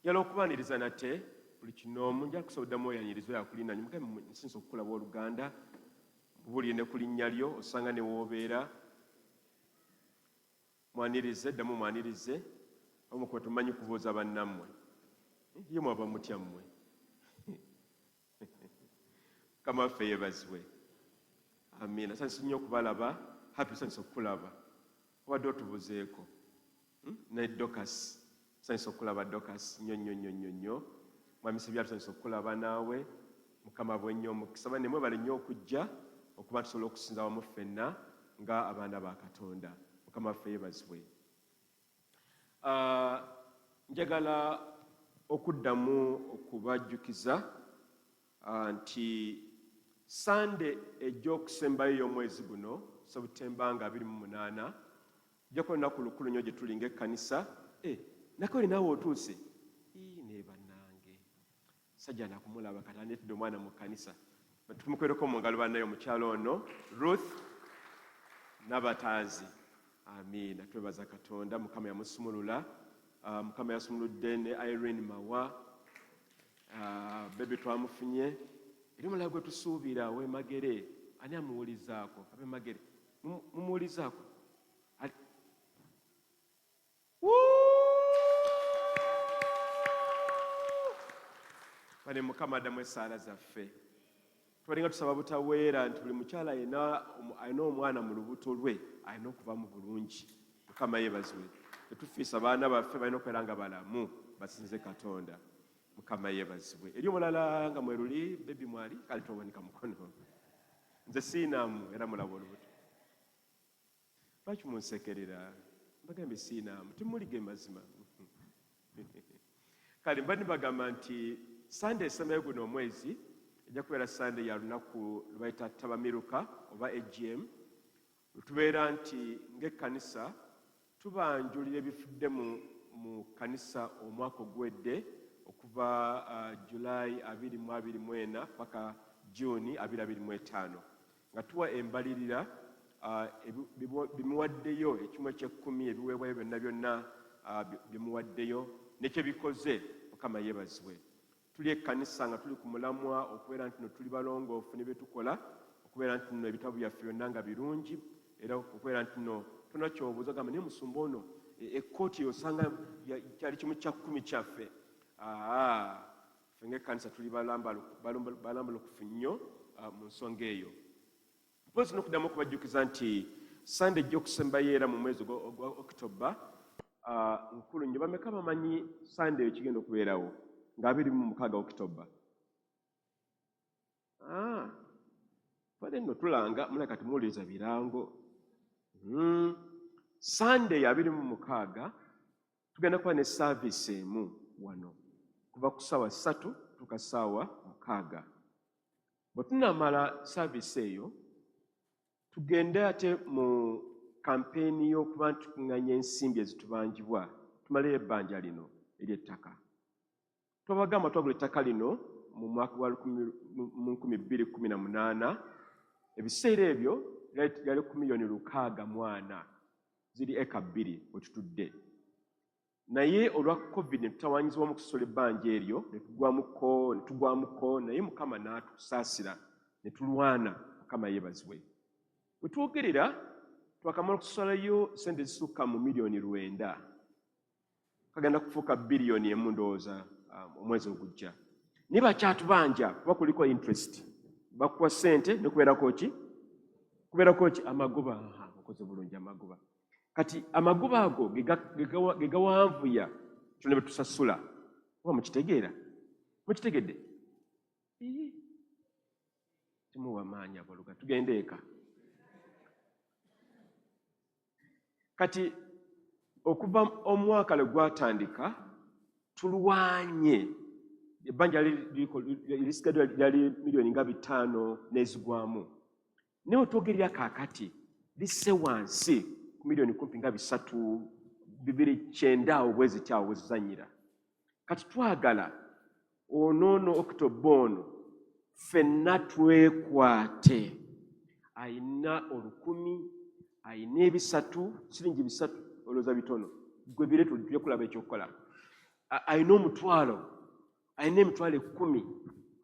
njala okubaaniriza nate buli kinoomu njala kusaba oddamu oyaniriza yakulina nyimuge nsinza okukulaba oluganda bubuulire ne ku linnya lyo osanga ne woobeera mwanirize ddamu mwanirize omukuba tumanyi kubuuza bannammwe ye mwaba mutya mmwe Mukama waffe yeebazibwe amiina sanyusa nnyo okubalaba happy sanyusa okukulaba obadde otubuzeeko ne Dokasi sanyusa okulaba Dokasi nnyo mwamisi byatu sanyusa okulaba naawe Mukama bwennyo omukisa banne mwebale nnyo okujja okuba tusobola okusinza wamu ffenna nga abaana ba Katonda Mukama waffe yeebazibwe njagala okuddamu okubajjukiza nti Sande ejja okusembayo y'omwezi guno Septemba nga 28 ejja kuba lunaku lukulu nnyo gye tuli ng'ekkanisa nakole naawe otuuse ne bannange sajja nakumulaba kati andeetedde omwana mu kkanisa tumukwireko mu ngalo bannayo omukyalo ono Ruth Nabataazi amiina twebaza Katonda Mukama yamusumulula Mukama yasumuludde ne Irene Mawa bebe twamufunye eri mulala gwe tusuubira w'Emagere ani amuwulizaako ab'Emagere mumuwulizaako bane Mukama addamu essaala zaffe tubalinga tusaba butaweera nti buli mukyala alina omwana mu lubuto lwe alina okuba mu bulungi Mukama yeebazibwe tetufiisa abaana baffe balina okubeera nga balamu basinze Katonda Mukama yeebazibwe eri omulala nga mweruli bebi mwali kale towanika mukono nze siinaamu era mulaba olubuto lwaki munsekerera mbagambye siinaamu timulige mazima kale mba nibagamba nti Sande esembayo guno omwezi ejja kubeera Sande ya lunaku lwebayita Tabamiruka oba AGM lutubeera nti ng'ekkanisa tubanjulira ebifudde mu kkanisa omwaka ogwedde okuva Julayi 2024 paka Juni 2025 nga tuwa embalirira bimuwaddeyo ekimu eky'ekkumi ebiweebwayo byonna bimuwaddeyo nekyebikoze Mukama yeebazibwe tuli ekkanisa nga tuli ku mulamwa okubeera nti no tuli balongoofu ne byetukola okubeera nti no ebitabo byaffe byonna nga birungi era okubeera nti no tona kyobuuza gamba naye musumba ono ekkooti osanga kyali kimu kya 10 kyaffe ffe ng'ekkanisa tuli balambulukufu nnyo mu nsonga eyo mpozi n'okuddamu okubajjukiza nti Sande ejja okusembayo era mu mwezi gwa October nkulu nnyo bameka bamanyi Sande eyo kigenda okubeerawo nga 26 October bale nno tulanga muleka tumuwuliriza birango Sande ya 26 tugenda kuba ne service emu wano kuva ku ssaawa 3 tuka ssaawa 6 bwe tunamala service eyo tugende ate mu kampeni y'okuba tukuŋŋanya ensimbi ezitubanjibwa tumaleyo ebbanja lino ery'ettaka twabagamba twagula ettaka lino mu mwaka gwa 2018 ebiseera ebyo yali ku miliyoni 640 ziri eka 2 wetutudde naye olwa COVID netutawaanyizibwa mu kusola ebbanja eryo netugwamuko naye Mukama n'atusaasira ne tulwana Mukama yeebazibwe bwe twogerera twakamala okusolayo sente zisukka mu miliyoni 9 kagenda kufuuka biliyoni emu ndowooza omwezi ogujja naye bakyatubanja kuba kuliko interest bakuwa sente nekubeerako ki amagoba okoze bulungi amagoba kati amagoba ago ge gawanvuya kyonna bye tusasula oba mukitegedde timuwa maanyi abaluga tugende eka kati okuva omwaka lwe gwatandika tulwanye ebbanja lisigadde lyali miliyoni nga 5 n'ezigwamu naye otwogerera kaakati lisse wansi ku miliyoni kumpi nga 3.29 awo bwe zityawo bwe zizanyira kati twagala onoono October ono ffenna twekwate ayina 10 ayina 3 siringi 3 olowooza bitono gwe bire tujje kulaba ekyokukola alina omutwalo, alina emitwalo 10,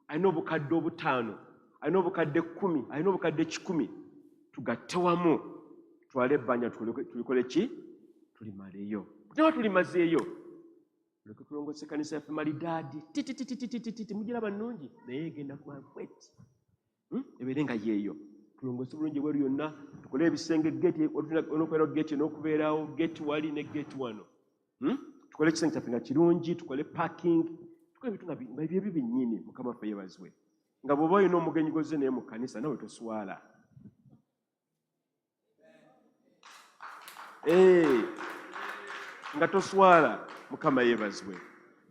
alina obukadde 5, alina obukadde 10, alina obukadde 100, tugatte wamu tutwale ebbanja tulikole ki? Tulimaleyo. Nawe tulimazeeyo tuleke kulongoosa ekkanisa yaffe malidaadi titititititi mugiraba nnungi naye egenda kuba bweti ebeere nga yeeyo. Tulongoose bulungi bweru yonna, tukole ebisenge geeti onokubeerawo geeti n'okubeerawo geeti wali ne geeti wano. Tukole ekisenge kyaffe nga kirungi, tukole parking, tukole ebintu nga byebyo byennyini. Mukama waffe yeebazibwe. Nga bw'oba olina omugenyi gozze naye mu kkanisa nawe toswala. Nga toswala. Mukama yeebazibwe.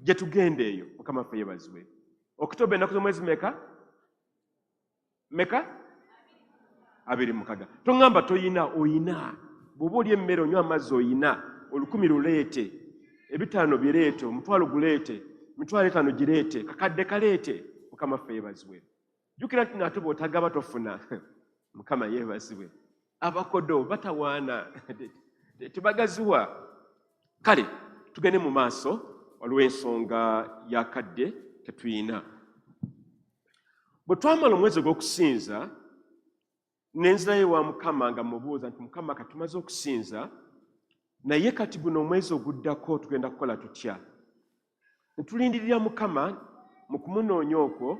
Gye tugenda eyo Mukama waffe yeebazibwe. Okitoba ennaku z'omwezi meka? 26. Toŋŋamba toyina, oyina. Bw'oba oli emmere onywa amazzi oyina. 1000 luleete, 500 bireete, omutwalo guleete, 500 gireete, kakadde kaleete. Mukama waffe yeebazibwe. Jjukira nti nate bw'otagaba tofuna. Mukama yeebazibwe. Abakodo batawaana tebagaziwa. Kale tugende mu maaso waliwo ensonga yakadde tetuyina. Bwe twamala omwezi ogw'okusinza nenzirayo wa Mukama nga mubuuza nti Mukama kati tumaze okusinza naye kati guno omwezi oguddako tugenda kukola tutya? Ne tulindirira Mukama mu kumunoonya okwo.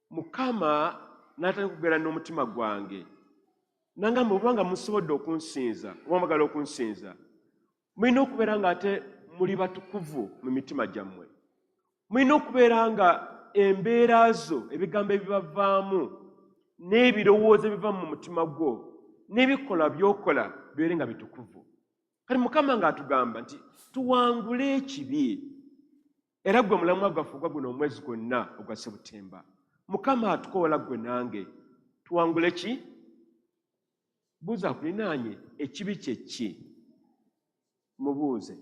Mukama n'atandika okugera n'omutima gwange nangamba obanga musobodde okunsinza oba mwagala okunsinza mulina okubeera nga ate muli batukuvu mu mitima gyammwe. Mulina okubeera nga embeera zo ebigambo ebibavaamu n'ebirowoozo ebiva mu mutima gwo n'ebikolwa by'okola bibeere nga bitukuvu. Kati Mukama ng'atugamba nti tuwangule ekibi era gwe mulamwa gwaffe ogwa guno omwezi gwonna ogwa Sebutemba. Mukama atukoola gwe nange tuwangule ki? Buuza akulinaanye ekibi kye ki? Mubuuze.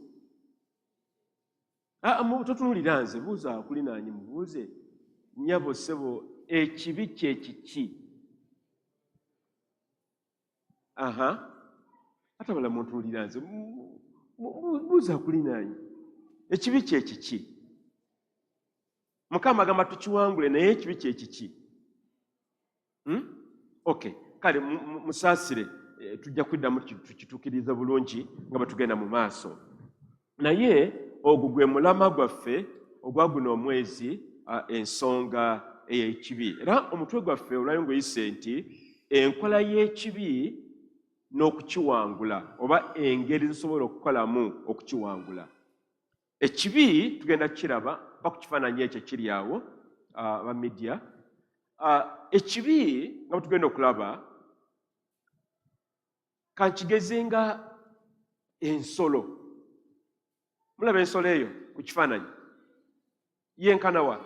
Totunulira nze, buuza akulinaanye mubuuze. Nnyabo ssebo ekibi kye kiki? Ate bala muntunulira nze, buuza akulinaanye ekibi kye kiki? Mukama agamba tukiwangule naye ekibi kye kiki? Okay, kale musaasire tujja kuddamu tukituukiriza bulungi nga bwe tugenda mu maaso. Naye ogwo gwe mulama gwaffe ogwa guno omwezi, ensonga ey'ekibi. Era omutwe gwaffe olwayo ng'oyise nti enkola y'ekibi n'okukiwangula oba engeri zisobola okukolamu okukiwangula. Ekibi tugenda kukiraba ku kifaananyi ekyo kiri awo ba media. Ekibi nga tugenda okulaba kankigeze nga ensolo. Mulaba ensolo eyo ku kifaananyi yenkanawa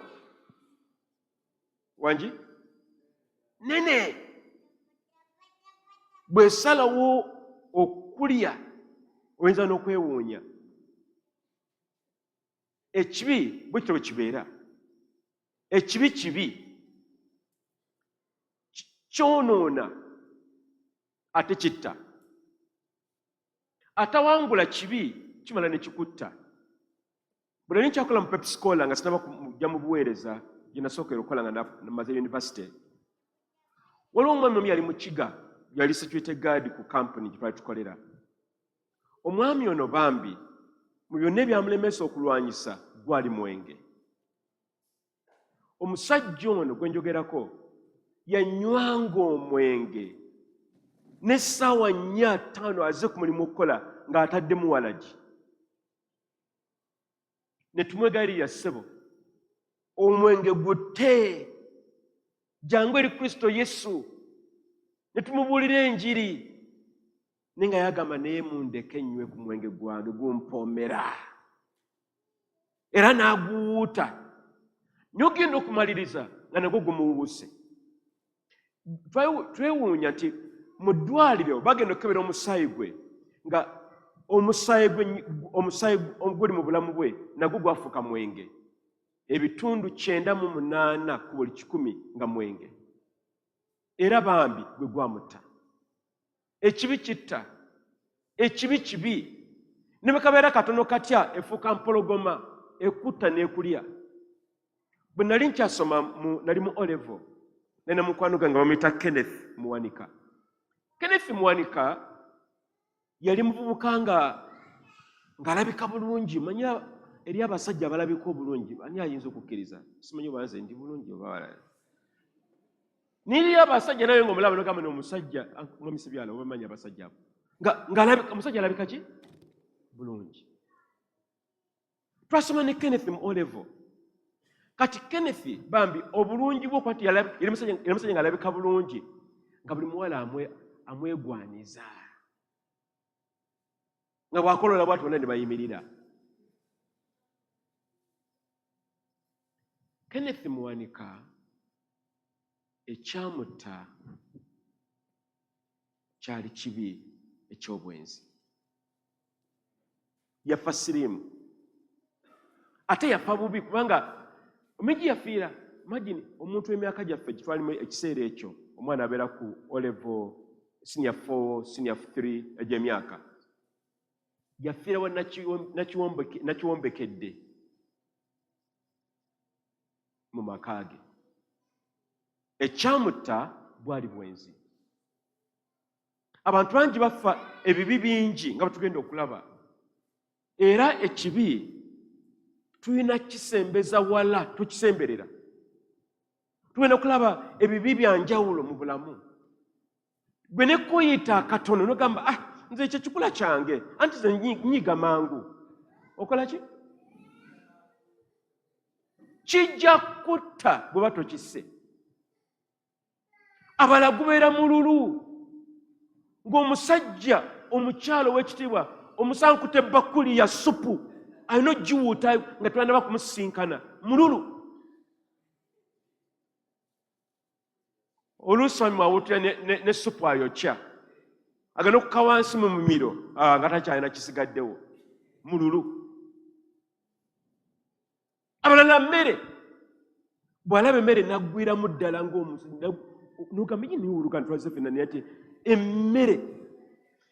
wangi nene bw'esalawo okulya oyinza n'okwewuunya. Ekibi bwe kityo bwe kibeera. Ekibi kibi kyonoona ate kitta. Atawangula kibi kimala ne kikutta. Bwe nali nkyakola mu Pepsi-Cola nga sinaba kujja mu buweereza gye nasookera okukola nga namaze yunivasite, waliwo omwami omu yali mu kiga, yali security guard ku kampuni gye twali tukolera. Omwami ono bambi mu byonna ebyamulemesa okulwanyisa gwali mwenge. Omusajja ono gwe njogerako yanywanga omwenge n'essaawa 4-5 azze ku mulimu okukola ng'ataddemu walagi. Ne tumwegalirira ssebo, omwenge gutte, jangu eri Kristo Yesu. Ne tumubuulira enjiri naye nga yagamba naye mundeke nnywe ku mwenge gwange gumpoomera. Era n'aguwuuta. N'ogenda okumaliriza nga nagwo gumuwuuse. Twewuunya nti mu ddwaliro bagenda okukebera omusaayi gwe nga omusaayi oguli mu bulamu bwe nagwo gwafuuka mwenge. Ebitundu 98 ku buli 100 nga mwenge. Era bambi gwe gwamutta. Ekibi kitta, ekibi kibi. Ne bwe kabeera katono katya efuuka mpologoma. ekutta n'ekulya. Bwe nali nkyasoma nali mu O-level, nena mukwano gange bamuyita Kenneth Muwanika. Kenneth Muwanika yali muvubuka ng'alabika bulungi. Manya eri abasajja abalabika obulungi, ani ayinza okukkiriza? Simanyi oba nze ndi bulungi oba balala. Niri abasajja naye ng'omulaba n'ogamba n'omusajja mwamisi byala oba manyi abasajja abo. Ng'alabika omusajja alabika ki? Bulungi. Twasoma ne Kenneth mu O-level. Kati Kenneth bambi obulungi bwo kwati yali musajja ng'alabika bulungi nga buli muwala amwegwaniza. Nga bw'akolola bw'ati bonna ne bayimirira. Kenneth Muwanika ekyamutta kyali kibi eky'obwenzi. Yafa siriimu. Ate yafa bubi kubanga omegi yafiira. Imagine omuntu w'emyaka gyaffe gyetwalimu ekiseera ekyo, omwana abeera ku O-level, senior 4, senior 3 egy'emyaka. Yafiirawo nakiwombekedde mu maka ge. Ekyamutta bwali bwenzi. Abantu bangi bafa ebibi bingi nga batugenda okulaba. Era ekibi tulina kisembeza wala, tukisemberera. Tulina okulaba ebibi bya njawulo mu bulamu. Gwe ne kuyita akatono n'ogamba nze ekyo kikula kyange anti ze nyiga mangu. Okola ki? Kijja kutta bwe batokisse. Abala gubeera mululu ng'omusajja omukyalo w'ekitiibwa omusankute bakuli ya supu alina ogiwuuta nga twanaba kumusisinkana mululu. Oluusi awuutira ne supu ayokya agenda okukka wansi mu mumiro nga takyalina kisigaddewo mululu. Abalala mmere bw'alaba emmere naggwiramu ddala n'ogamba niwuluka ntwaze fenna naye ati emmere.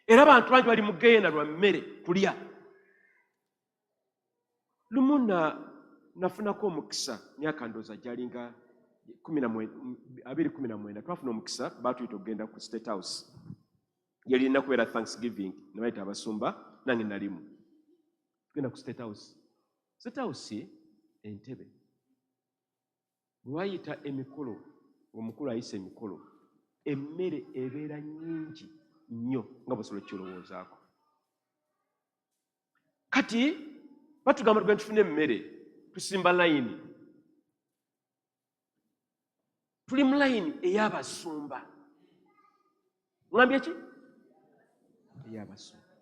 Era abantu bangi bali mu ggeyeena lwa mmere kulya. Lumu nafunako omukisa myaka ndooza gyalinga 2019 twafuna omukisa baatuyita okugenda ku State House. Yali erina kubeera Thanksgiving ne bayita abasumba nange nalimu. Tugenda ku State House. State House entebe bwe wayita emikolo, omukulu ayisa emikolo, emmere ebeera nnyingi nnyo nga bw'osobola okukirowoozaako. Kati batugamba tugenda tufune emmere, tusimba layini. Tuli mu layini ey'abasumba. Ngambye ki? Ey'abasumba.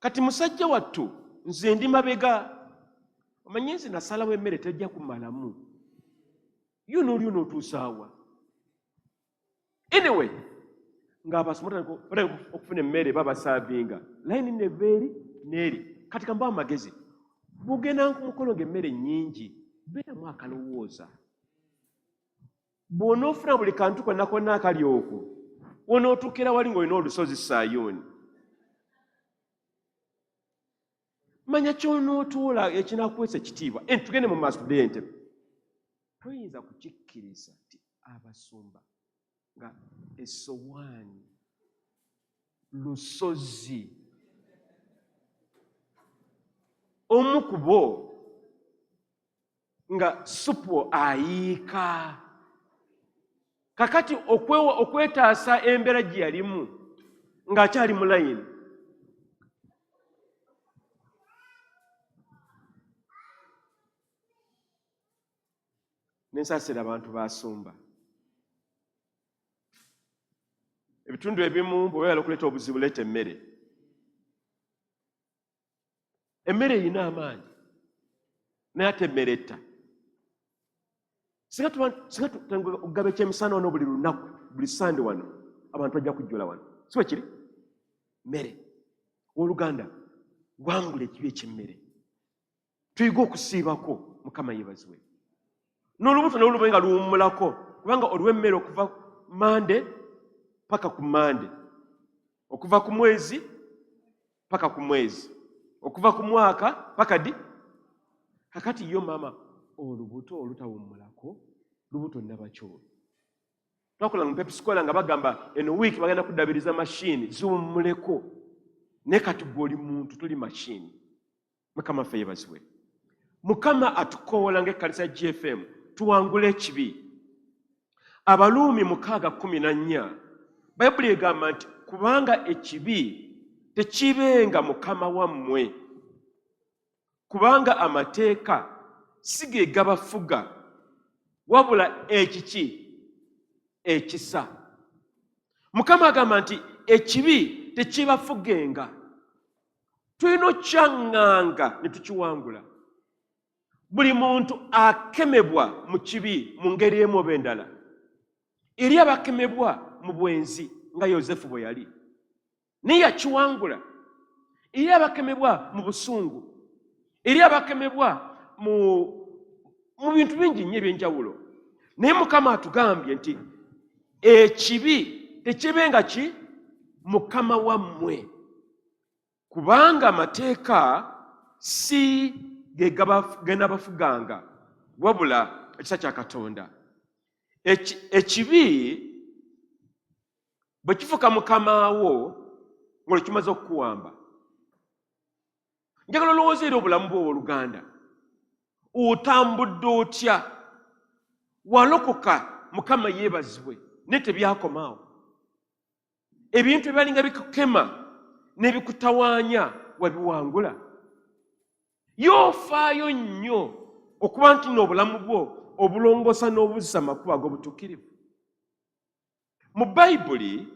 Kati musajja wattu nze ndi mabega. Omanyi nze nasalawo emmere tejja kumalamu. Yo n'oli onootuusaawa. Anyway, ng'abasumba batandika okufuna emmere babasaavinga. Layini neva eri n'eri. Kati kamba amagezi. Bw'ogenda ku mukolo ng'emmere nnyingi, beeramu akalowooza. Bw'onoofuna buli kantu konna konna akali okwo, onootuukira wali ng'olina olusozi Sayuuni. Manya ky'onootuula ekinakuweesa ekitiibwa. Tugende mu maaso tuddeyo entebe. Toyinza kukikkiriza nti abasumba nga essowaani, lusozi, omu ku bo nga supu ayiika. Kakati okwetaasa embeera gye yalimu ng'akyali mu layini. Nensaasira abantu basumba. Ebitundu ebimu bw'oyagala okuleeta obuzibu leeta emmere. Emmere erina amaanyi naye ate emmere etta. Singa okugaba ekyemisana wano buli lunaku, buli Sande wano, abantu bajja kujjula wano. Si bwe kiri? Mmere. Owooluganda, gwangula ekibi eky'emmere. Tuyiga okusiibako, Mukama yeebazibwe. N'olubuto n'olube nga luwummulako, kubanga oliwa emmere okuva Mande paka ku Mande, okuva ku mwezi paka ku mwezi, okuva ku mwaka paka kakati yo mama olubuto olutawummulako lubuto nnabakyolo. Twakola mu pepisikola nga bagamba eno wiiki bagenda kudabiriza mashini ziwummuleko, naye kati gw'oli muntu tuli mashini. Mukama ffe yeebazibwe. Mukama atukoola ng'ekkanisa GFM tuwangule ekibi. Abaluumi 6:14 Bayibuli egamba nti kubanga ekibi tekibenga mukama wammwe, kubanga amateeka si ge gabafuga wabula ekiki ekisa. Mukama agamba nti ekibi tekibafugenga. Tulina okyaŋŋanga ne tukiwangula. Buli muntu akemebwa mu kibi mu ngeri emu oba endala. Eri abakemebwa mu bwenzi nga Yozefu bwe yali, naye yakiwangula. Eri abakemebwa mu busungu, eri abakemebwa mu bintu bingi nnyo eby'enjawulo, naye Mukama atugambye nti ekibi tekibenga ki mukama wammwe, kubanga amateeka si ge naabafuganga wabula ekisa kya Katonda. Ekibi bwe kifuka mukamaawo ng'olwo kimaze okukuwamba. Njagala olowooza era obulamu bwo Oluganda. Otambudde otya? Walokoka, Mukama yeebazibwe, naye tebyakomaawo. Ebintu ebyalinga bikukema n'ebikutawaanya wabiwangula. Yoofaayo nnyo okuba nti n'obulamu bwo obulongoosa n'obuzza amakubo ag'obutuukirivu. Mu Bayibuli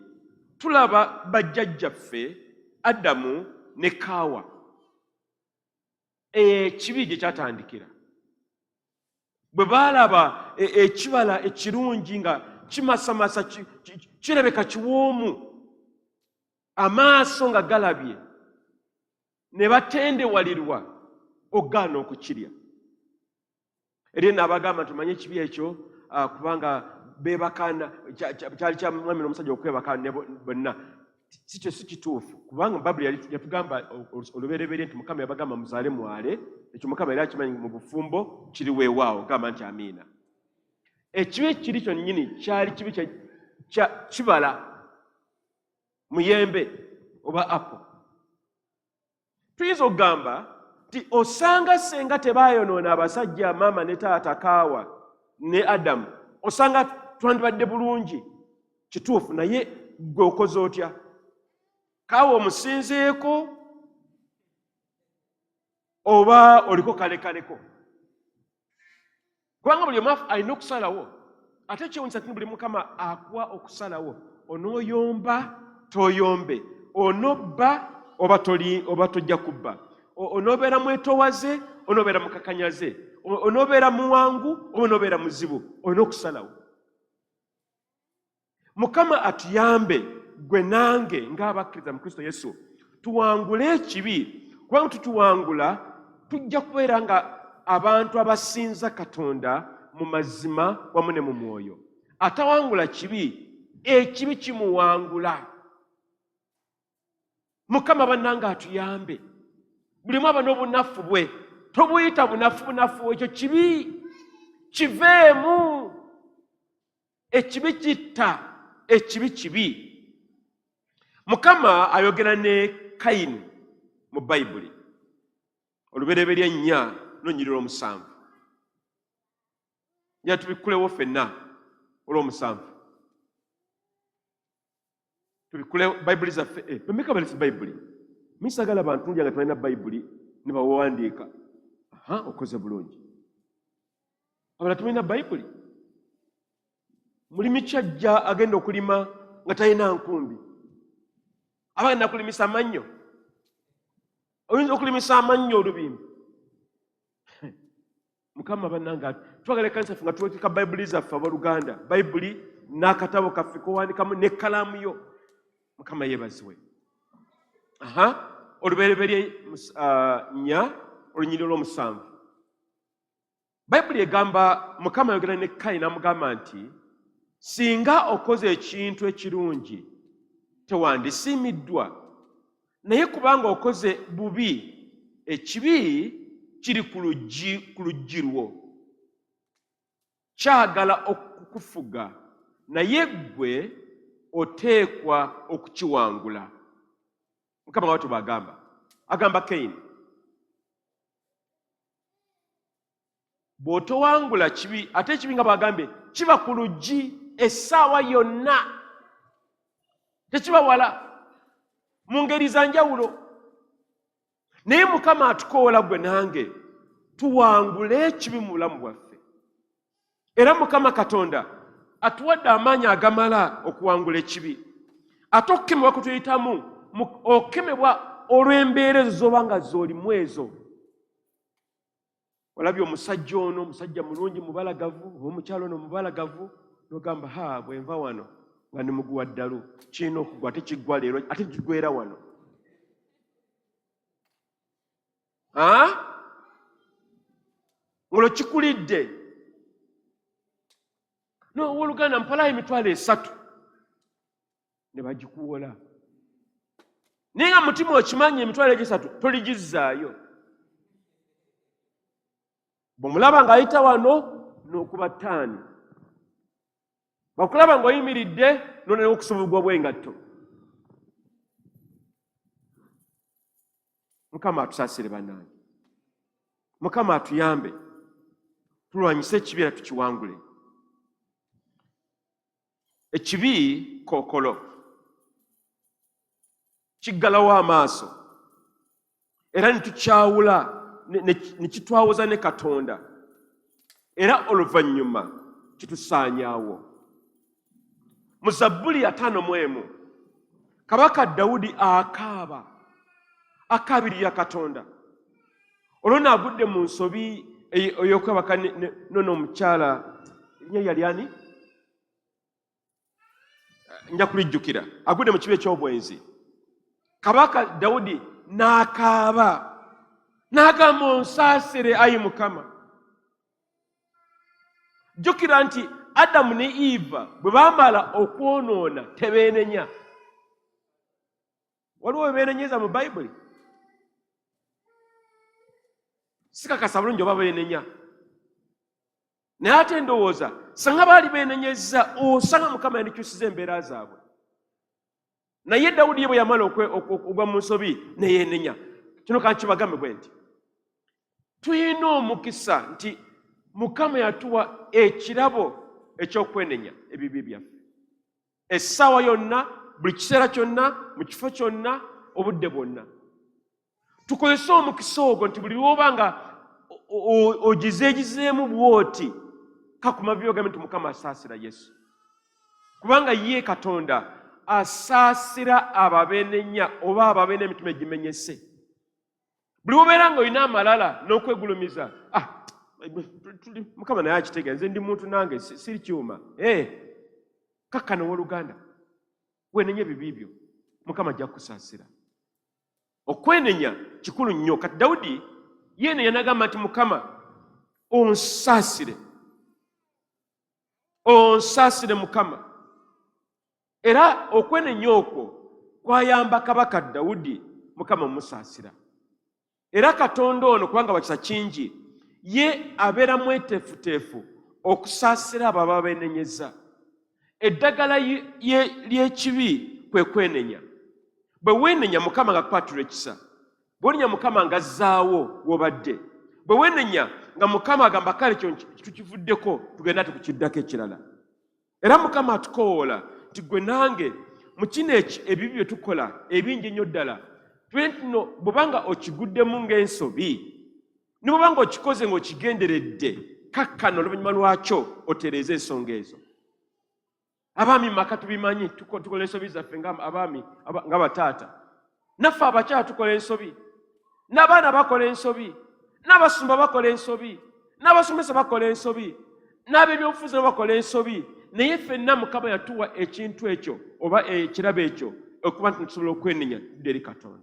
tulaba bajjajjaffe Adamu ne Kaawa. Ekibi gye kyatandikira. Bwe baalaba ekibala ekirungi nga kimasamasa kirabeka kiwoomu, amaaso nga galabye, ne batendewalirwa ogaana okukirya. Era n'abagamba tumanye ekibi ekyo kubanga beebakana, kyali kya mwami n'omusajja okwebakana bonna. Si kituufu, kubanga Bayibuli yatugamba olubereberye nti Mukama yabagamba muzaale mwale. Ekyo Mukama yali akimanyi mu bufumbo kiri weewaawo, gamba nti amiina. Ekibi kiri kyonnyini kyali kibi kibala muyembe oba apo. Tuyinza okugamba nti osanga senga tebaayonoona abasajja maama ne taata Kaawa ne Adamu, osanga twandibadde bulungi. Kituufu, naye gwe okoze otya? Kaawa omusinzeeko oba oliko kalekaleko? Kubanga buli omu alina okusalawo. Ate kyewuunyisa nti buli Mukama akuwa okusalawo. Onooyomba toyombe, onobba oba tojja kubba, onoobeera mwetowaze onoobeera mukakanyaze, onoobeera muwangu oba onoobeera muzibu, olina okusalawo. Mukama atuyambe gwe nange ng'abakkiriza mu Kristo Yesu tuwangule ekibi, kubanga tukiwangula tujja kubeera nga abantu abasinza Katonda mu mazima wamu ne mu mwoyo. Atawangula kibi, ekibi kimuwangula. Mukama bannange atuyambe. Buli omu aba n'obunafu bwe, tobuyita bunafu, ekyo kibi kiveemu. Ekibi kitta, ekibi kibi. Mukama ayogera ne Kayini mu Bayibuli olubereberye 4:7. Njagala tubikulewo ffenna olw'omusanvu. Tubikule Bayibuli zaffe. Bemeka balese Bayibuli. Misagala bantu nga tebalina Bayibuli ne bawandiika. Okoze bulungi. Abala tebalina Bayibuli. Mulimi kyajja agenda okulima nga talina nkumbi. Abagenda kulimisa amannyo. Oyinza okulimisa amannyo olubimbi. Mukama bannange twagala ekkanisa ffe nga tuweeka Bayibuli zaffe abooluganda. Bayibuli n'akatabo kaffe kowandikamu n'ekkalaamu yo. Mukama yeebazibwe. Olubereberye 4:7. Bayibuli egamba, Mukama ayogera ne Kayini n'amugamba nti singa okoze ekintu ekirungi tewandisiimiddwa, naye kubanga okoze bubi, ekibi kiri ku luggi lwo, kyagala okukufuga, naye ggwe oteekwa okukiwangula. Mukama watu agamba Kayini, bw'otowangula kibi, ate ekibi nga bw'agambye kiba ku luggi essaawa yonna, tekiba wala, mu ngeri za njawulo. Naye Mukama atukoola gwe nange tuwangule ekibi mu bulamu bwaffe. Era Mukama Katonda atuwadde amaanyi agamala okuwangula ekibi. Ate okukemebwa kwe tuyitamu, okukemebwa olw'embeera ezo z'oba nga z'olimu ezo. Olabye omusajja ono, omusajja mulungi mubalagavu, oba omukyalo ono mubalagavu, n'ogamba bwe nva wano nga ndi muguwa ddalu, kirina okugwa, ate kiggwa leero, ate kigwera wano. Ng'olwo kikulidde. Owooluganda mpalayo emitwalo 3 ne bagikuwola. Naye nga mutima okimanyi emitwalo 3 toligizaayo. Bw'omulaba ng'ayita wano n'okuba ttaani. Bakulaba ng'oyimiridde n'oneera okusubugwa bw'engatto. Mukama atusaasire bannange. Mukama atuyambe tulwanyise ekibi era tukiwangule. Ekibi kookolo, kiggalawo amaaso, era ne tukyawula ne kitwawuza ne Katonda, era oluvannyuma kitusaanyaawo. Mu Zabbuli 51 Kabaka Dawudi akaabirira Katonda. Olwo n'agudde mu nsobi ey'okwebaka nono omukyala, erinnya yali ani? Nja kulijjukira. Agudde mu kibi eky'obwenzi. Kabaka Dawudi n'akaaba, n'agamba onsaasire ayi Mukama. Jjukira nti Adamu ne Eva bwe baamala okwonoona tebeenenya. Waliwo we beenenyeza mu Bayibuli? Sikakasa bulungi oba beenenya. Naye ate ndowooza sanga baali beenenyezza, osanga Mukama yandikyusiza embeera zaabwe. Naye Dawudi ye bwe yamala okugwa mu nsobi ne yeenenya. Kino kankibagambe bwe nti tulina omukisa nti Mukama yatuwa ekirabo eky'okwenenya ebibi byaffe. Essaawa yonna, buli kiseera kyonna, mu kifo kyonna, obudde bwonna. Tukozese omukisa ogwo nti buli lw'oba nga ogizeegizeemu bw'oti, kakuma byogambe nti Mukama asaasira Yesu. Kubanga ye Katonda asaasira ababeenenya oba ababeena emitima egimenyese. Buli lw'obeera nga olina amalala n'okwegulumiza, Mukama naye akitegeera, nze ndi muntu nange siri kyuma. Kakkana owooluganda, weenenya ebibi byo, Mukama ajja kukusaasira. Okwenenya kikulu nnyo. Kati Dawudi yeenenya n'agamba nti Mukama onsaasire, onsaasire Mukama. Era okwenenya okwo kwayamba Kabaka Dawudi Mukama omusaasira. Era Katonda ono kubanga bakisa kingi, ye abeera mweteefuteefu okusaasira abo ababa beenenyeza. Eddagala ly'ekibi kwe kwenenya. Bwe weenenya Mukama ng'akukwatira ekisa. Bwe weenenya Mukama ng'azzaawo w'obadde. Bwe weenenya nga Mukama agamba kale kyo tukivuddeko tugenda tukukiddako ekirala. Era Mukama atukoola nti gwe nange mu kino ebibi bye tukola ebingi ennyo ddala, tino bw'obanga okiguddemu ng'ensobi, ne bw'obanga okikoze ng'okigenderedde, kakkana oluvannyuma lwakyo otereeze ensonga ezo. Abaami maka tubimanyi, tukola ensobi zaffe ng'abaami ng'abataata. Naffe abakyala tukola ensobi, n'abaana bakola ensobi, n'abasumba bakola ensobi, n'abasomesa bakola ensobi, n'ab'ebyobufuzi bakola ensobi. Naye ffenna Mukama yatuwa ekintu ekyo oba ekirabo ekyo okuba nti tusobola okwenenya tudde eri Katonda.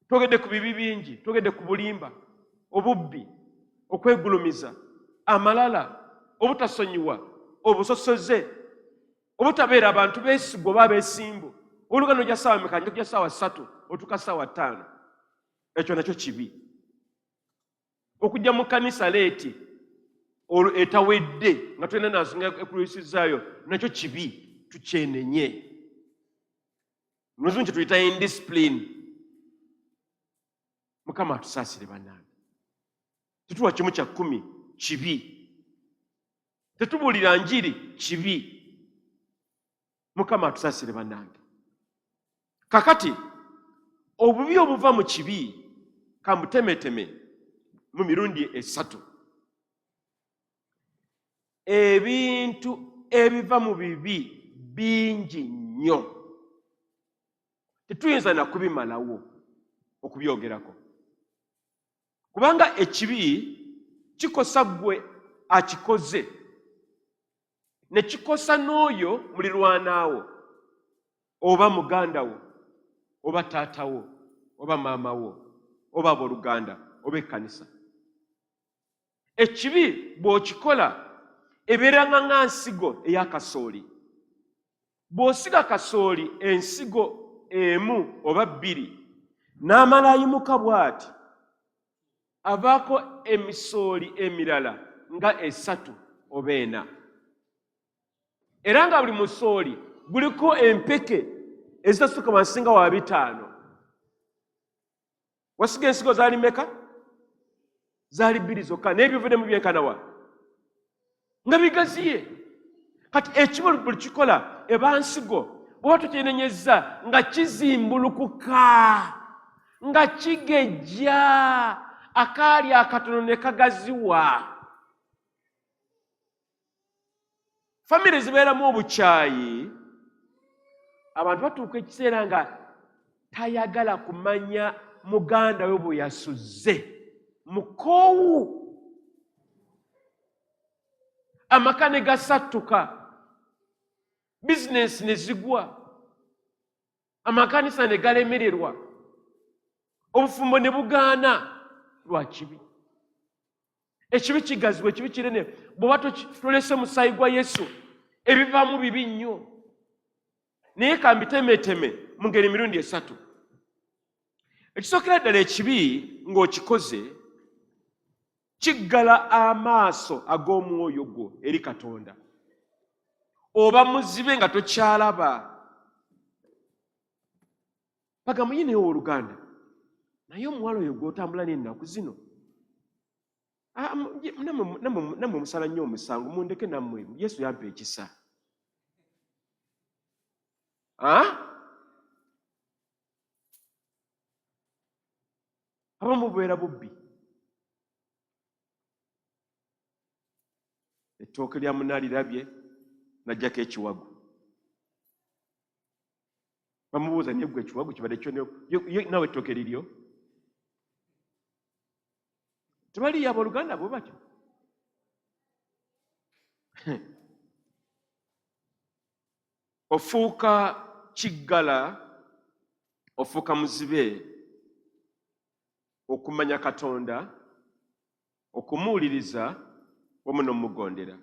Twogedde ku bibi bingi, twogedde ku bulimba, obubbi, okwegulumiza, amalala, obutasonyiwa, obusosoze, obutabeera abantu beesigwa oba abeesimbu. Olugano ojja ssaawa meka? Njogera ssaawa 3 otuuka ssaawa 5. Ekyo nakyo kibi. okujja mu kanisa leeti etawedde nga tulina nansonga ekuluisizaayo nakyo kibi, tukyenenye. Muluzungu kye tuyita indiscipline. Mukama atusaasire bannange. Tetuwa kimu kya 10 kibi. Tetubuulira njiri kibi. Mukama atusaasire bannange. Kakati obubi obuva mu kibi kambutemeteme mu mirundi 3. Ebintu ebiva mu bibi bingi nnyo. Tetuyinza na kubimalawo okubyogerako. Kubanga ekibi kikosa gwe akikoze, ne kikosa n'oyo mulirwanaawo, oba muganda wo, oba taata wo, oba maama wo, oba abooluganda, oba ekkanisa. Ekibi bw'okikola ebeeranga nga nsigo ey'akasooli. Bw'osiga kasooli ensigo emu oba 2 n'amala ayimuka bw'ati, avaako emisooli emirala nga 3 oba 4. Era nga buli musooli guliko empeke ezitasukka wansi nga wa 5. Wasiga ensigo zaali meka? Zaali 2 zokka, n'ebivuddemu byenkanawa nga bigaziye. Kati ekibi buli kikola eba nsigo. Bw'oba tukyenenyezza nga kizimbulukuka, nga kigejja, akaali akatono ne kagaziwa. Famire zibeeramu obukyayi, abantu batuuka ekiseera nga tayagala kumanya muganda we bwe yasuzze, mukoowu. Amaka ne gasattuka, bizinesi ne zigwa, amakanisa ne galemererwa, obufumbo ne bugaana lwa kibi. Ekibi kigaziwa, ekibi kirene. Bw'oba tolese musaayi gwa Yesu, ebivaamu bibi nnyo. Naye kambitemeteme mu ngeri mirundi 3. Ekisookera ddala ekibi ng'okikoze kiggala amaaso ag'omwoyo gwo eri Katonda. Oba muzibe nga tokyalaba. Bagamba yineyo owooluganda, naye omuwala oyo gw'otambula n'ennaku zino, nammwe musala nnyo omusango, mundeke nammwe, Yesu yampa ekisa. Abamu bubeera bubbi. Ettooke lya munne alirabye n'ajjako ekiwagu. Bamubuuza naye gwe ekiwagu kibadde kyo nawe ettooke liryo? Tebaliyo abooluganda bo batyo. Ofuuka kiggala, ofuuka muzibe okumanya Katonda, okumuwuliriza wamu n'omugondera.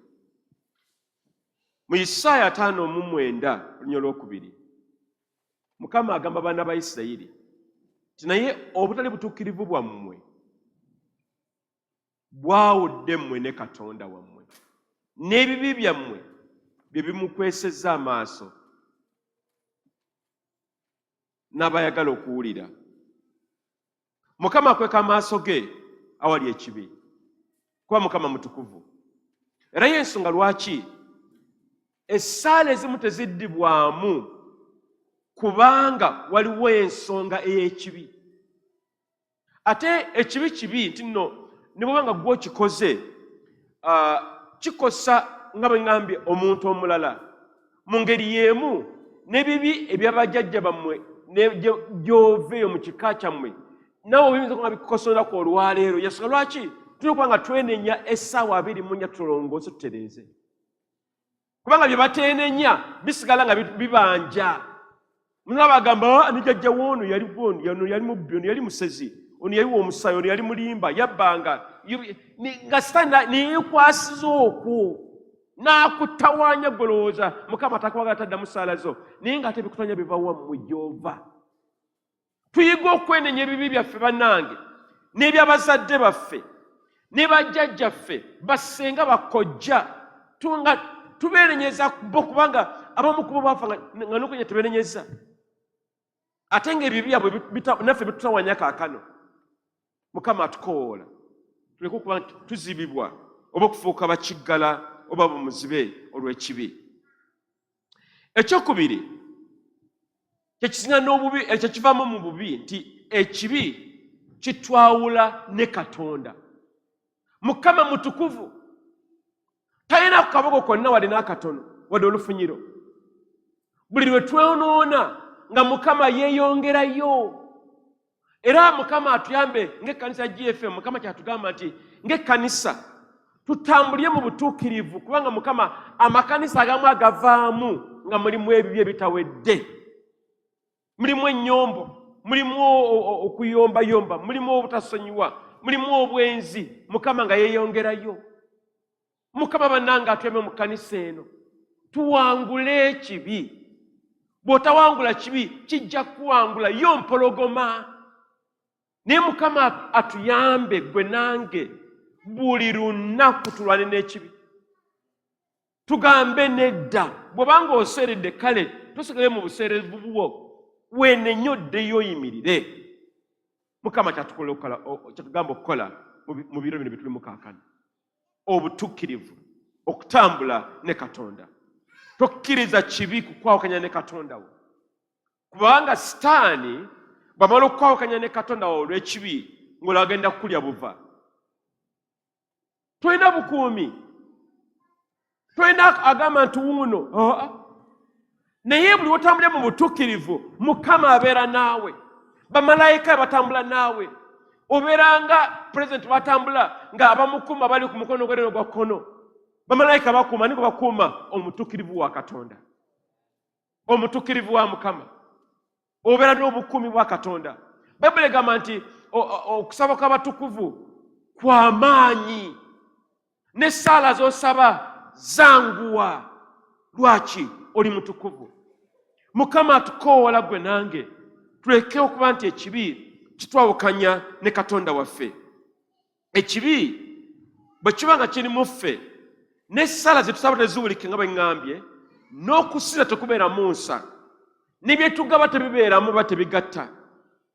Mu Isaaya 5:9 olunya olwokubiri, Mukama agamba abaana ba Isirayiri nti naye obutali butuukirivu bwammwe bwawudde mmwe ne Katonda wammwe, n'ebibi byammwe bye bimukwesezza amaaso n'abayagala okuwulira. Mukama akweka amaaso ge awali ekibi, kuba Mukama mutukuvu. Era y'ensonga lwaki essaala ezimu teziddibwamu, kubanga waliwo ensonga ey'ekibi. Ate ekibi kibi nti nno ne bw'oba nga gwe okikoze kikosa nga bwe ngambye omuntu omulala mu ngeri y'emu n'ebibi ebyabajjajja bammwe gy'oveeyo mu kika kyammwe naawe oyinza kuba bikukosonako olwaleero. Yensonga lwaki tulina okuba nga twenenya essaawa 24 tulongoose tutereeze, kubanga bye bateenenya bisigala nga bibanja. Mulaba agamba ni jjajja w'ono yali bondi, ono yali mubbi, ono yali musezi, ono yali w'omusaayi, ono yali mulimba, yabbanga, nga sitaani neyekwasiza okwo n'akutawaanya golowooza Mukama atakwagala taddamu ssaala zo, naye ng'ate bikutanya biva wammwe gy'ova. Tuyiga okwenenya ebibi byaffe bannange n'ebyabazadde baffe ne bajjajjaffe bassenga bakojja tunga tubeerenyeza bo kubanga abamu kubo bafa nga nokunya tubeerenyeza ate ng'ebyo byabwe naffe bitutawanya kaakano. Mukama atukoola tuleke okuba tuzibibwa oba okufuuka bakiggala oba bumuzibe olw'ekibi. Ekyokubiri kyekisinga n'obubi ekyo kivaamu mu bubi nti ekibi kitwawula ne Katonda. Mukama mutukuvu talina ku kaboko konna wadde n'akatono wadde olufunyiro. Buli lwe tweyonoona nga Mukama yeeyongerayo. Era Mukama atuyambe ng'ekkanisa GFM. Mukama kyatugamba nti ng'ekkanisa tutambulye mu butuukirivu kubanga Mukama amakanisa agamu agavaamu nga mulimu ebibi ebitawedde, mulimu ennyombo, mulimu okuyombayomba, mulimu obutasonyiwa, mulimu obwenzi. Mukama nga yeeyongerayo. Mukama bannange atuyambe mu kkanisa eno tuwangule ekibi. Bw'otawangula kibi kijja kuwangula yo mpologoma. Naye Mukama atuyambe gwe nange buli lunaku tulwane n'ekibi. Tugambe nedda bw'obanga oseeredde kale tosigale mu buseerevu bwo, weenenyoddeyo oyimirire. Mukama kyatugamba okukola mu biro bino bitulimu kaakano obutuukirivu, okutambula ne Katonda. Tokkiriza kibi kukwawukanya ne Katonda wo, kubanga Sitaani bw'amala okukwawukanya ne Katonda wo olw'ekibi ng'olagenda kukulya buva. Tolina bukuumi, tolina agamba nti wuuno. Naye buli wotambulye mu butuukirivu Mukama abeera naawe, bamalayika batambula naawe. Obeeranga pulezidenti batambula nga abamukuma bali ku mukono gw'erino gwa kkono. Bamalayika bakuuma niko bakuuma omutuukirivu wa Katonda, omutuukirivu wa Mukama. Obeera n'obukuumi bwa Katonda. Bayibuli egamba nti okusaba kw'abatukuvu kwa maanyi, n'essaala z'osaba zanguwa. Lwaki? Oli mutukuvu. Mukama atukoola gwe nange tuleke okuba nti ekibi kitwawukanya ne Katonda waffe. Ekibi bwe kiba nga kiri mu ffe n'essaala ze tusaba teziwulike nga bwe ŋŋambye, n'okusinza tekubeera mu nsa, ne bye tugaba tebibeeramu ba tebigatta.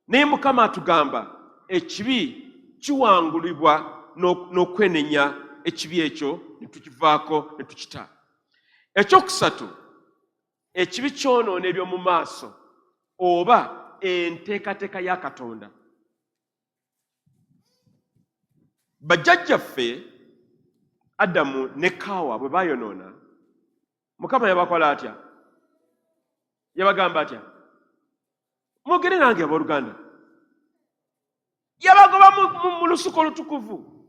Naye Mukama atugamba ekibi kiwangulibwa n'okwenenya ekibi ekyo ne tukivaako ne tukita. Ekyokusatu, ekibi kyonoona eby'omu maaso oba enteekateeka ya Katonda. Bajjajjaffe Adamu ne Kaawa bwe baayonoona, Mukama yabakola atya? Yabagamba atya? Mwogere nange abooluganda. Yabagoba mu lusuku olutukuvu.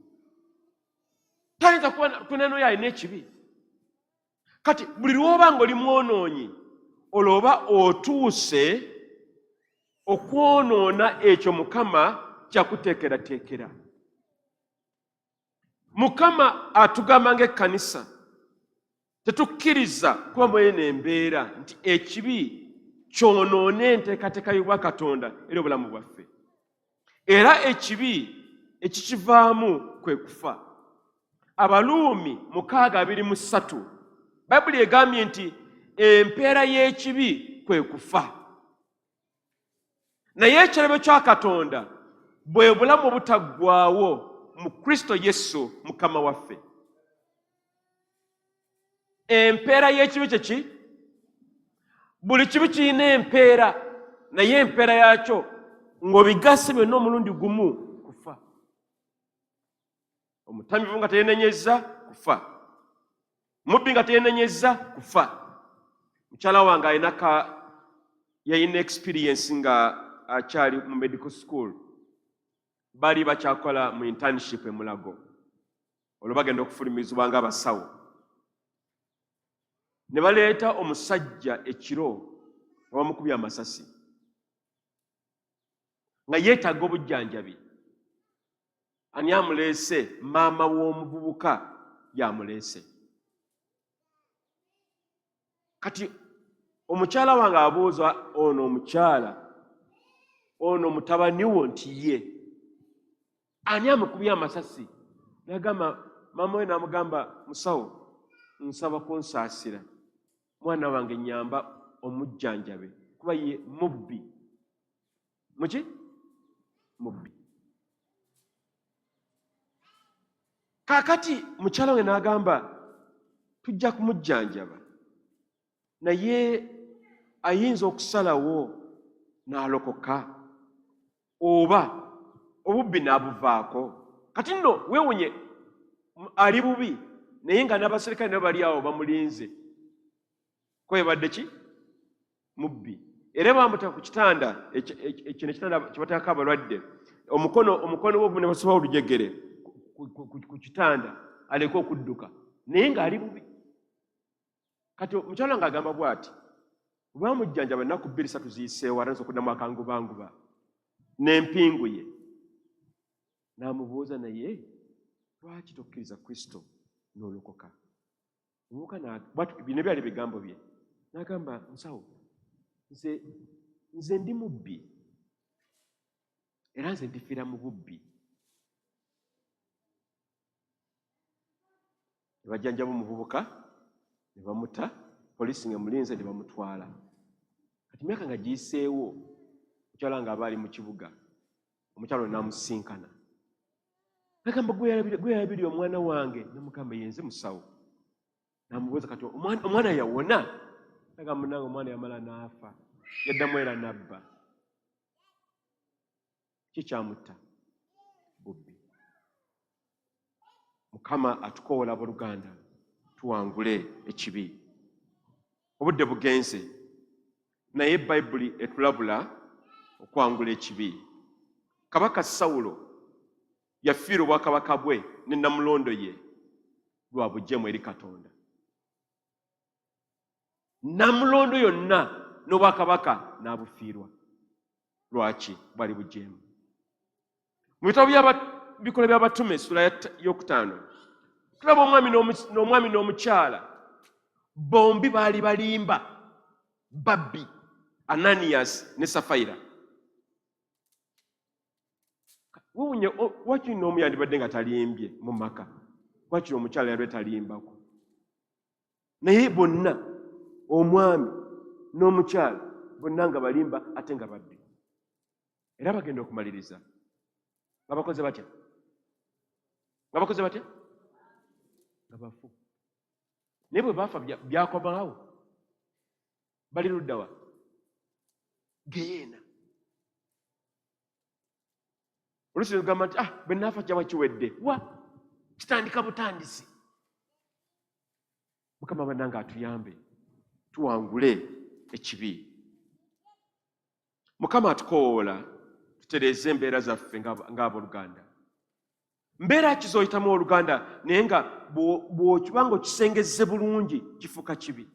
Tayinza kuba kunenoyo alina ekibi. Kati buli lw'oba ng'oli mwonoonyi olwoba otuuse okwonoona ekyo Mukama kyakuteekerateekera. Mukama atugamba ng'ekkanisa tetukkiriza kuba mu eno embeera nti ekibi kyonoona enteekateeka y'obwa Katonda eri obulamu bwaffe. Era ekibi ekikivaamu kwe kufa. Abaluumi 6:23 Bayibuli egambye nti empeera y'ekibi kwe kufa. Naye ekirabo kya Katonda bwe bulamu obutaggwaawo mu Kristo Yesu Mukama waffe. Empeera y'ekibi kyeki? Buli kibi kirina empeera, naye empeera yakyo ng'obigase byonna omulundi gumu kufa. Omutamivu nga teyenenyezza kufa, mubbi nga teyenenyezza kufa. Mukyala wange yalina experience nga akyali mu medical school. Bali bakyakola mu internship e Mulago. Olwo bagenda okufulumizibwa ng'abasawo. Ne baleeta omusajja ekiro nga bamukubye amasasi, nga yeetaaga obujjanjabi. Ani amuleese? Maama w'omuvubuka yamuleese. Kati omukyala wange abuuza ono omukyala, ono mutabani wo nti ye, ani amukubye amasasi? N'agamba maama we n'amugamba, musawo nsaba kunsaasira, mwana wange nyamba omujjanjabe kuba ye mubbi. Muki? Mubbi. Kaakati mukyala we n'agamba tujja kumujjanjaba, naye ayinza okusalawo n'alokoka oba obubbi n'abuvaako. Kati nno weewunye ali bubi naye nga n'abaserikale nabo bali awo bamulinze. Ko yabadde ki? Mubbi. Era bamuta ku kitanda, ekyo ekitanda kye bataako abalwadde, omukono gwe ne basoba olujegere ku kitanda aleke okudduka naye ng'ali bubi. Kati mukyala nga agamba bw'ati, bwamujjanjaba ennaku 2-3 ziyiseewo aranza okuddamu akangubanguba n'empingu ye. N'amubuuza, naye lwaki tokkiriza Kristo n'olokoka? Bino byali bigambo bye. N'agamba, musawo, nze ndi mubbi era nze ndifiira mu bubbi. Ne bajjanjaba omuvubuka ne bamuta, poliisi ng'emulinze ne bamutwala. Kati myaka nga giyiseewo, mukyala nga aba ali mu kibuga, omukyala n'amusinkana. N'agamba, gwe yalabiri omwana wange? N'amugamba, yenze musawo. N'amubuuza, kati omwana yawona? N'agamba, nange omwana yamala n'afa, yaddamu era n'abba. Ki kyamutta? Bubbi. Mukama atukoola abooluganda tuwangule ekibi. Obudde bugenze naye Bayibuli etulabula okwangula ekibi. Kabaka Sawulo yafiira obwakabaka bwe ne Namulondo ye lwa bujeemu eri Katonda. Namulondo yonna n'obwakabaka n'abufiirwa. Lwaki? Bwali bujeemu. Mu bitabo bikola by'Abatume essula y'okutaano tulaba omwami n'omukyala bombi baali balimba babbi, Ananias ne Safira. Wuunye wakiri n'omu yandibadde nga talimbye mu maka, wakiri omukyala yalwe talimbako. Naye bonna, omwami n'omukyala, bonna nga balimba ate nga babbi. Era bagenda okumaliriza nga bakoze batya? Nga bakoze batya? Nga bafu. Naye bwe baafa byakomaawo, bali ludda wa? Geyeena. Oluusi lugamba nti bwe naafa kyaba kiwedde. Wa? Kitandika butandisi. Mukama bannange atuyambe tuwangule ekibi. Mukama atukoola tutereeze embeera zaffe ng'abooluganda. Mbeera ki z'oyitamu oluganda naye nga bw'okiba ng'okisengezze bulungi kifuuka kibi?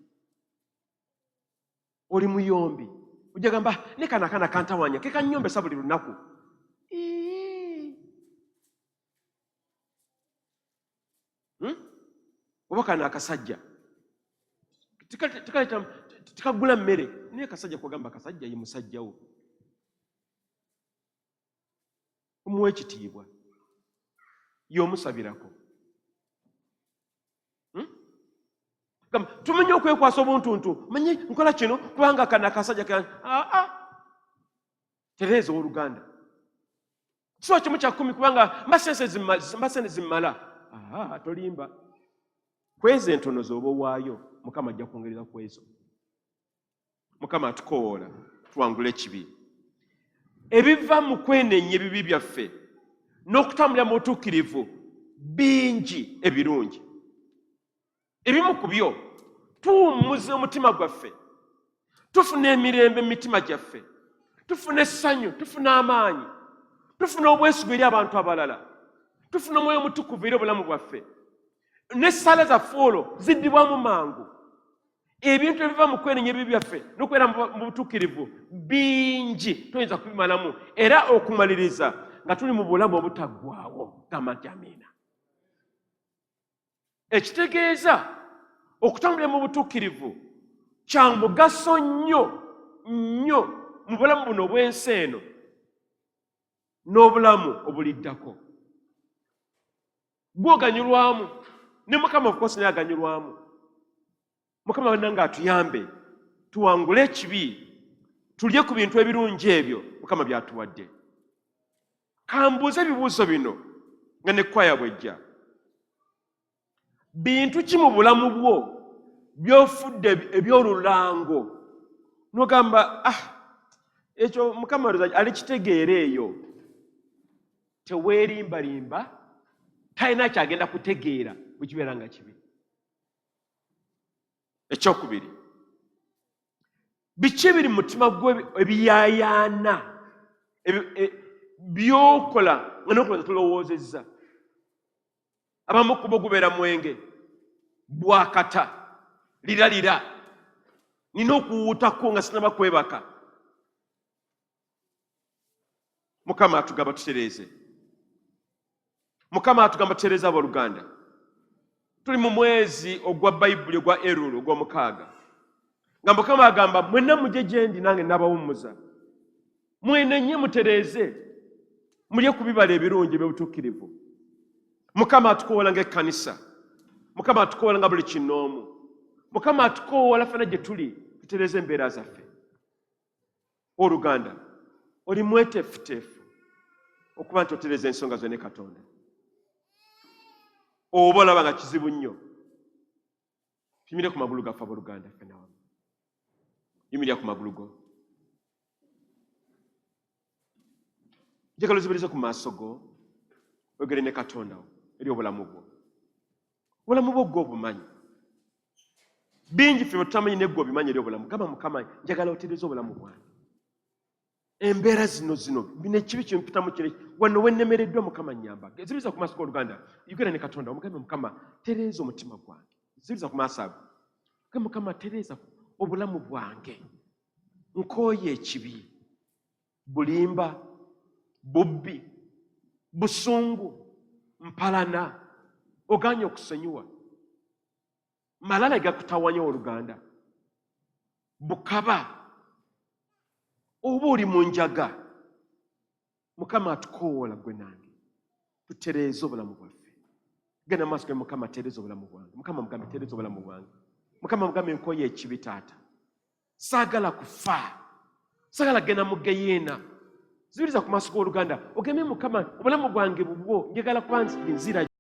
Oli muyombi, ojja gamba ne kana kantawanya ke kannyombesa buli lunaku. Oba kana akasajja tikagula mmere naye kasajja kugamba kasajja ye musajjawo. Omuwa ekitiibwa y'omusabirako. Tumenye okwekwasa obuntuntu, manye nkola kino kubanga kana akasajja tereeza oluganda. Kiswa kimu kya 10 kubanga mbasene zimmala. Tolimba. Kwezi entono z'oba owaayo, Mukama ajja kwongereza kwezo. Mukama atukoola tuwangule ekibi. Ebiva mu kwenenya ebibi byaffe n'okutambulira mu butuukirivu bingi ebirungi. Ebimu ku byo tuwummuza omutima gwaffe, tufuna emirembe mu mitima gyaffe, tufuna essanyu, tufuna amaanyi, tufuna obwesigwa eri abantu abalala, tufuna omwoyo omutukuvu eri obulamu bwaffe, n'essaala zaffe olwo ziddibwamu mangu. Ebintu ebiva mu kwenenya ebibi byaffe n'okubeera mu butuukirivu bingi toyinza kubimalamu, era okumaliriza nga tuli mu bulamu obutaggwaawo. Gamba nti amiina. Ekitegeeza okutambulira mu butuukirivu kya mugaso nnyo mu bulamu buno obw'ensi eno n'obulamu obuliddako. gwoganyulwamu ne Mukama of course naye aganyulwamu. Mukama wannanga atuyambe tuwangule ekibi, tulye ku bintu ebirungi ebyo Mukama byatuwadde. Kambuuze ebibuuzo bino nga ne kwaya bwejja. Bintu ki mu bulamu bwo by'ofudde eby'olulango n'ogamba ekyo Mukama alikitegeera eyo? Teweerimbalimba, talina kyagenda kutegeera bwe kibeera nga kibi. Ekyokubiri, biki biri mu mutima gwe ebiyaayaana by'okola nga n'okulowooza tulowoozezza? Abamu ku bo gubeera mwenge, bwakata, liralira, nina okuwuutako nga sinaba kwebaka. Mukama atugamba tutereeze. Mukama atugamba tutereeze abooluganda. Tuli mu mwezi ogwa Bayibuli ogwa Elul ogw'omukaaga. Nga Mukama agamba mwenna mujje gye ndi nange nabawummuza. Mwenenye mutereeze, mulye ku bibala ebirungi eby'obutuukirivu. Mukama atukoola ng'ekkanisa. Mukama atukoola nga buli kinoomu. Mukama atukoola ffenna gye tuli tutereeze embeera zaffe. Oluganda, oli mweteefuteefu okuba nti otereeza ensonga zo ne Katonda. Oba olaba nga kizibu nnyo, yimire ku magulu gaffe abooluganda ffenna wamu. Yimirira ku magulu go. Njagala ozibirize ku maaso go, oyogere ne Katonda wo eri obulamu bwo. Obulamu bwo gwe obumanyi. Bingi ffe tutamanyi ne gwe obimanyi eri obulamu. Gamba Mukama, njagala otereeze obulamu bwange. Embeera zino bino ekibi kimpitamu kino wano wennemereddwa Mukama nnyamba. Zibiriza ku maaso g'oluganda, yogera ne Katonda omugambe Mukama tereeza omutima gwange. Zibiriza ku maaso ago. Omugambe Mukama tereeza obulamu bwange. Nkooye ekibi, bulimba, bubbi, busungu, mpalana, oganye okusonyiwa. Malala gakutawanya oluganda. Bukaba, oba oli mu njaga. Mukama atukoola gwe nange. Tutereeze obulamu bwaffe. Genda maaso ge Mukama tereeza obulamu bwange. Mukama mugambe tereeza obulamu bwange. Mukama mugambe nkooye ekibi taata. Saagala kufa. Saagala genda mu geyeena. Zibiriza ku maaso g'oluganda. Ogembe Mukama obulamu bwange bubwo njagala kuba nzira